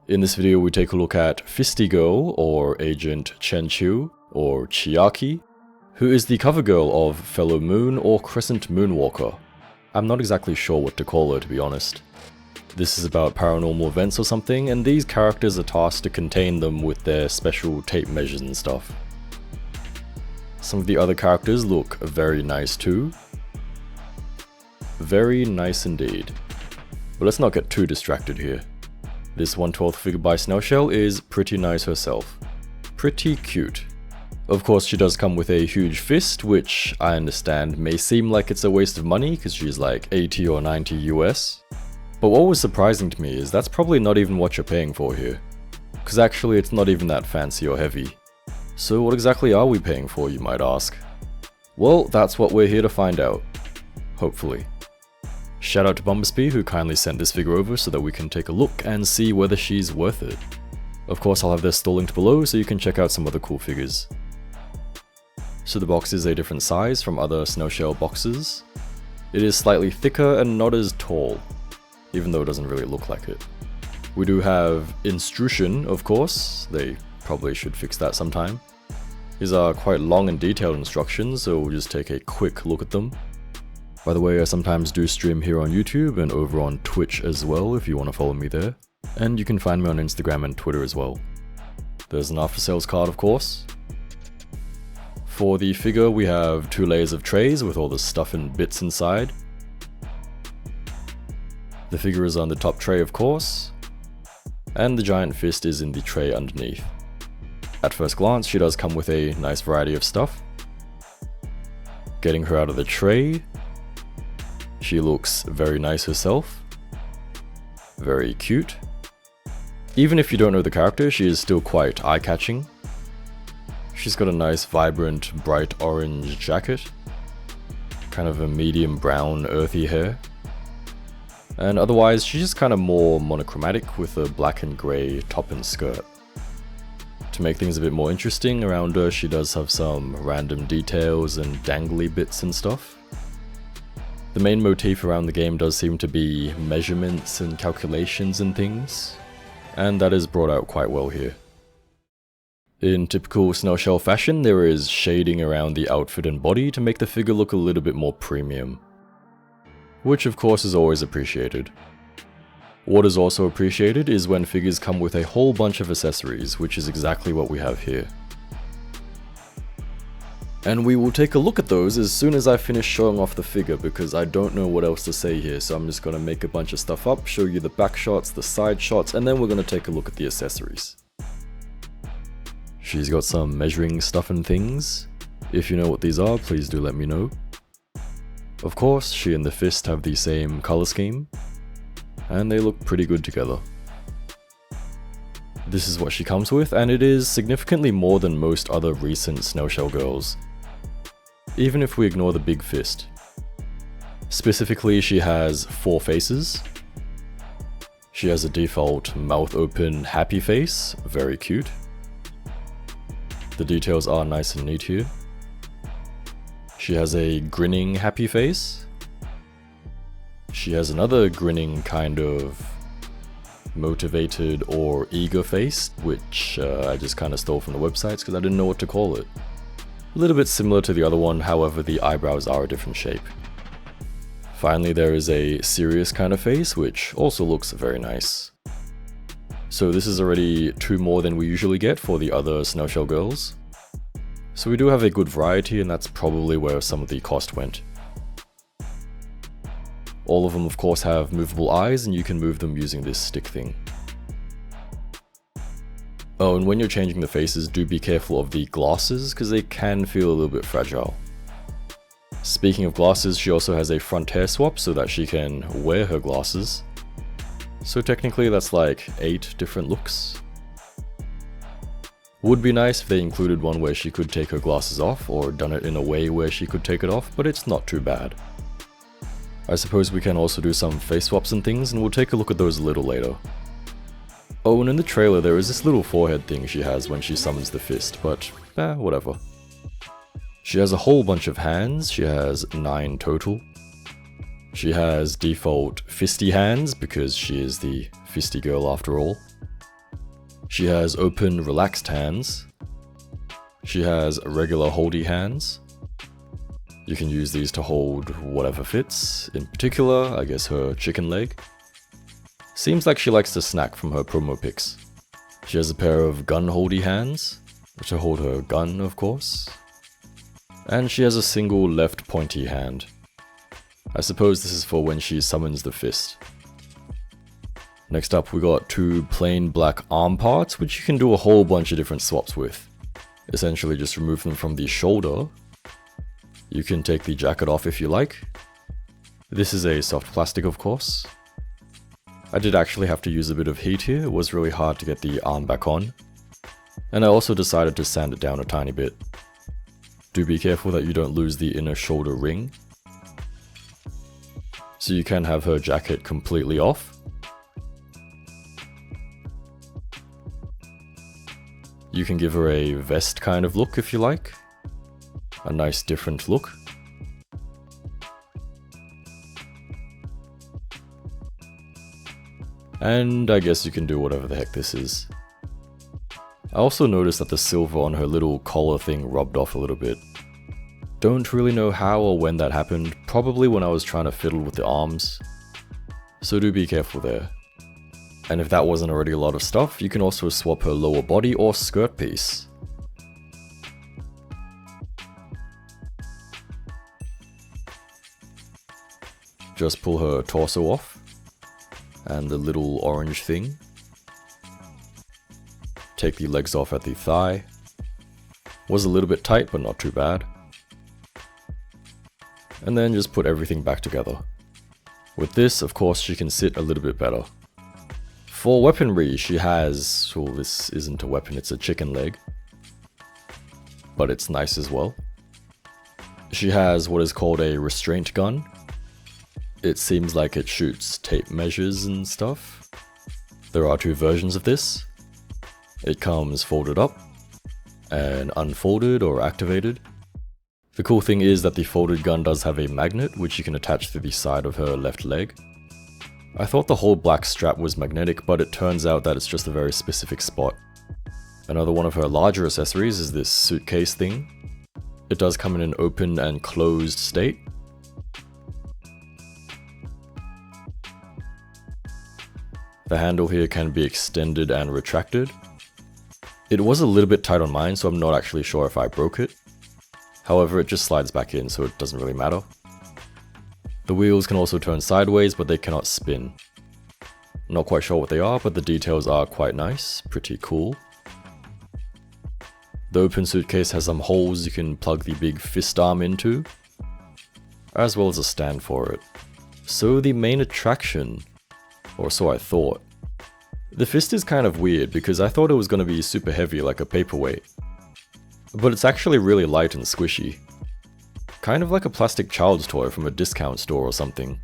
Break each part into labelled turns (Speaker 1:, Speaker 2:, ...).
Speaker 1: In this video we take a look at Fisty Girl, or Agent Qianqiu, or Chiaki, who is the cover girl of fellow Moon or Crescent Moon Walker. I'm not exactly sure what to call her, to be honest. This is about paranormal events or something, and these characters are tasked to contain them with their special tape measures and stuff. Some of the other characters look very nice too. Very nice indeed. But let's not get too distracted here. This 1/12 figure by Snail Shell is pretty nice herself. Pretty cute. Of course she does come with a huge fist, which I understand may seem like it's a waste of money because she's like 80 or 90 US. But what was surprising to me is that's probably not even what you're paying for here. Because actually it's not even that fancy or heavy. So what exactly are we paying for, you might ask? Well, that's what we're here to find out. Hopefully. Shout out to Bumblebee who kindly sent this figure over so that we can take a look and see whether she's worth it. Of course I'll have their store linked below so you can check out some other cool figures. So the box is a different size from other Snail Shell boxes. It is slightly thicker and not as tall, even though it doesn't really look like it. We do have instruction, of course. They probably should fix that sometime. These are quite long and detailed instructions, so we'll just take a quick look at them. By the way, I sometimes do stream here on YouTube and over on Twitch as well if you want to follow me there. And you can find me on Instagram and Twitter as well. There's an after sales card, of course. For the figure we have 2 layers of trays with all the stuff and bits inside. The figure is on the top tray, of course. And the giant fist is in the tray underneath. At first glance she does come with a nice variety of stuff. Getting her out of the tray. She looks very nice herself. Very cute. Even if you don't know the character, she is still quite eye-catching. She's got a nice vibrant bright orange jacket. Kind of a medium brown earthy hair. And otherwise she's just kind of more monochromatic with a black and grey top and skirt. To make things a bit more interesting around her, she does have some random details and dangly bits and stuff. The main motif around the game does seem to be measurements and calculations and things, and that is brought out quite well here. In typical Snail Shell fashion, there is shading around the outfit and body to make the figure look a little bit more premium, which of course is always appreciated. What is also appreciated is when figures come with a whole bunch of accessories, which is exactly what we have here. And we will take a look at those as soon as I finish showing off the figure, because I don't know what else to say here, so I'm just going to make a bunch of stuff up, show you the back shots, the side shots, and then we're going to take a look at the accessories. She's got some measuring stuff and things. If you know what these are, please do let me know. Of course, she and the fist have the same color scheme, and they look pretty good together. This is what she comes with, and it is significantly more than most other recent Snail Shell girls. Even if we ignore the big fist. Specifically, she has 4 faces. She has a default mouth open happy face, very cute. The details are nice and neat here. She has a grinning happy face. She has another grinning kind of motivated or eager face, which I just kind of stole from the websites because I didn't know what to call it. A little bit similar to the other one, however the eyebrows are a different shape. Finally, there is a serious kind of face, which also looks very nice. So this is already 2 more than we usually get for the other Snail Shell girls. So we do have a good variety, and that's probably where some of the cost went. All of them of course have movable eyes, and you can move them using this stick thing. Oh, and when you're changing the faces, do be careful of the glasses, because they can feel a little bit fragile. Speaking of glasses, she also has a front hair swap so that she can wear her glasses. So technically that's like 8 different looks. Would be nice if they included one where she could take her glasses off, or done it in a way where she could take it off, but it's not too bad. I suppose we can also do some face swaps and things, and we'll take a look at those a little later. Oh, and in the trailer there is this little forehead thing she has when she summons the fist, but whatever. She has a whole bunch of hands, she has 9 total. She has default fisty hands because she is the fisty girl after all. She has open, relaxed hands. She has regular holdy hands. You can use these to hold whatever fits, in particular, I guess her chicken leg. Seems like she likes to snack from her promo pics. She has a pair of gun holdy hands, to hold her gun, of course. And she has a single left pointy hand. I suppose this is for when she summons the fist. Next up we got two plain black arm parts, which you can do a whole bunch of different swaps with. Essentially just remove them from the shoulder. You can take the jacket off if you like. This is a soft plastic, of course. I did actually have to use a bit of heat here. It was really hard to get the arm back on. And I also decided to sand it down a tiny bit. Do be careful that you don't lose the inner shoulder ring. So you can have her jacket completely off. You can give her a vest kind of look if you like. A nice different look. And I guess you can do whatever the heck this is. I also noticed that the silver on her little collar thing rubbed off a little bit. Don't really know how or when that happened, probably when I was trying to fiddle with the arms. So do be careful there. And if that wasn't already a lot of stuff, you can also swap her lower body or skirt piece. Just pull her torso off, and the little orange thing. Take the legs off at the thigh. Was a little bit tight, but not too bad. And then just put everything back together. With this, of course, she can sit a little bit better. For weaponry, she has, well, this isn't a weapon, it's a chicken leg. But it's nice as well. She has what is called a restraint gun. It seems like it shoots tape measures and stuff. There are two versions of this. It comes folded up and unfolded or activated. The cool thing is that the folded gun does have a magnet which you can attach to the side of her left leg. I thought the whole black strap was magnetic, but it turns out that it's just a very specific spot. Another one of her larger accessories is this suitcase thing. It does come in an open and closed state. The handle here can be extended and retracted. It was a little bit tight on mine, so I'm not actually sure if I broke it. However, it just slides back in, so it doesn't really matter. The wheels can also turn sideways, but they cannot spin. Not quite sure what they are, but the details are quite nice, pretty cool. The open suitcase has some holes you can plug the big fist arm into, as well as a stand for it. So the main attraction, or so I thought. The fist is kind of weird because I thought it was going to be super heavy like a paperweight. But it's actually really light and squishy. Kind of like a plastic child's toy from a discount store or something.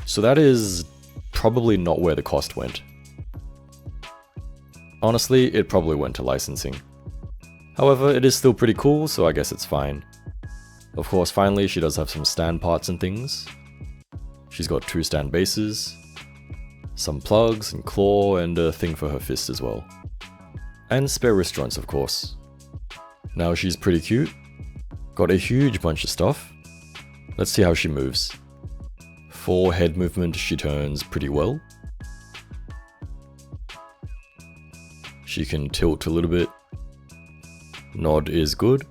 Speaker 1: So that is probably not where the cost went. Honestly, it probably went to licensing. However, it is still pretty cool, so I guess it's fine. Of course, finally, she does have some stand parts and things. She's got two stand bases, some plugs and claw, and a thing for her fist as well. And spare wrist joints, of course. Now she's pretty cute. Got a huge bunch of stuff. Let's see how she moves. For head movement, she turns pretty well. She can tilt a little bit. Nod is good.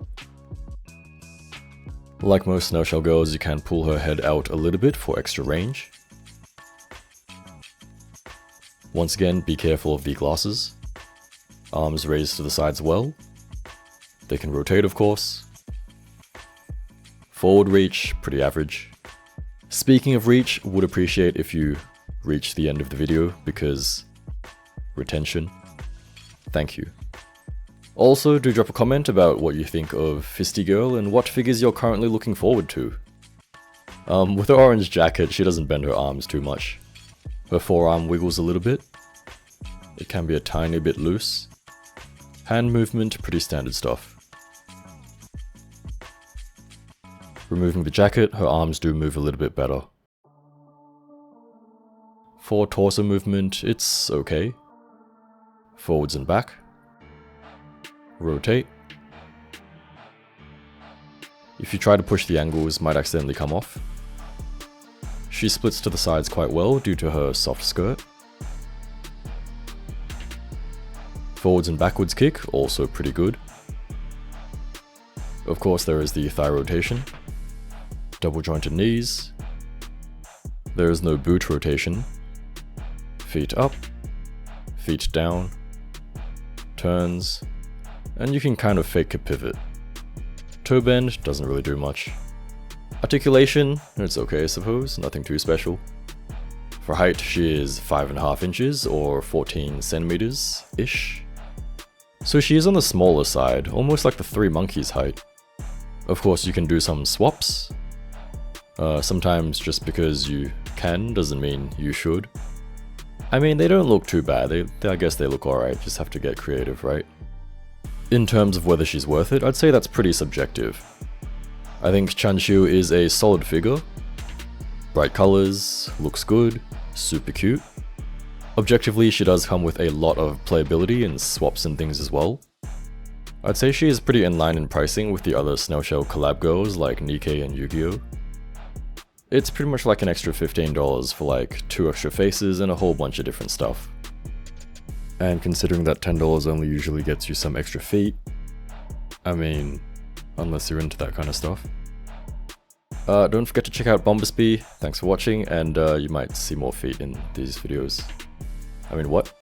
Speaker 1: Like most Snail Shell girls, you can pull her head out a little bit for extra range. Once again, be careful of the glasses. Arms raised to the sides well. They can rotate, of course. Forward reach, pretty average. Speaking of reach, would appreciate if you reach the end of the video, because retention. Thank you. Also, do drop a comment about what you think of Fisty Girl and what figures you're currently looking forward to. With her orange jacket, she doesn't bend her arms too much. Her forearm wiggles a little bit. It can be a tiny bit loose. Hand movement, pretty standard stuff. Removing the jacket, her arms do move a little bit better. For torso movement, it's okay. forwards and back, rotate. If you try to push the angles, might accidentally come off. She splits to the sides quite well due to her soft skirt. Forwards and backwards kick, also pretty good. Of course there is the thigh rotation, double jointed knees. There is no boot rotation. Feet up, feet down, turns, and you can kind of fake a pivot. Toe bend doesn't really do much. Articulation, it's okay I suppose, nothing too special. For height she is 5.5 inches or 14 centimeters-ish. So she is on the smaller side, almost like the Three Monkeys height. Of course you can do some swaps. Sometimes just because you can doesn't mean you should. I mean, they don't look too bad, I guess they look alright, just have to get creative, right? In terms of whether she's worth it, I'd say that's pretty subjective. I think Qianqiu is a solid figure. Bright colors, looks good, super cute. Objectively, she does come with a lot of playability and swaps and things as well. I'd say she is pretty in line in pricing with the other Snail Shell collab girls like Nikke and Yu-Gi-Oh! It's pretty much like an extra $15 for like 2 extra faces and a whole bunch of different stuff. And considering that $10 only usually gets you some extra feet, I mean, unless you're into that kind of stuff. Don't forget to check out Bombusby, thanks for watching, and you might see more feet in these videos. I mean, what?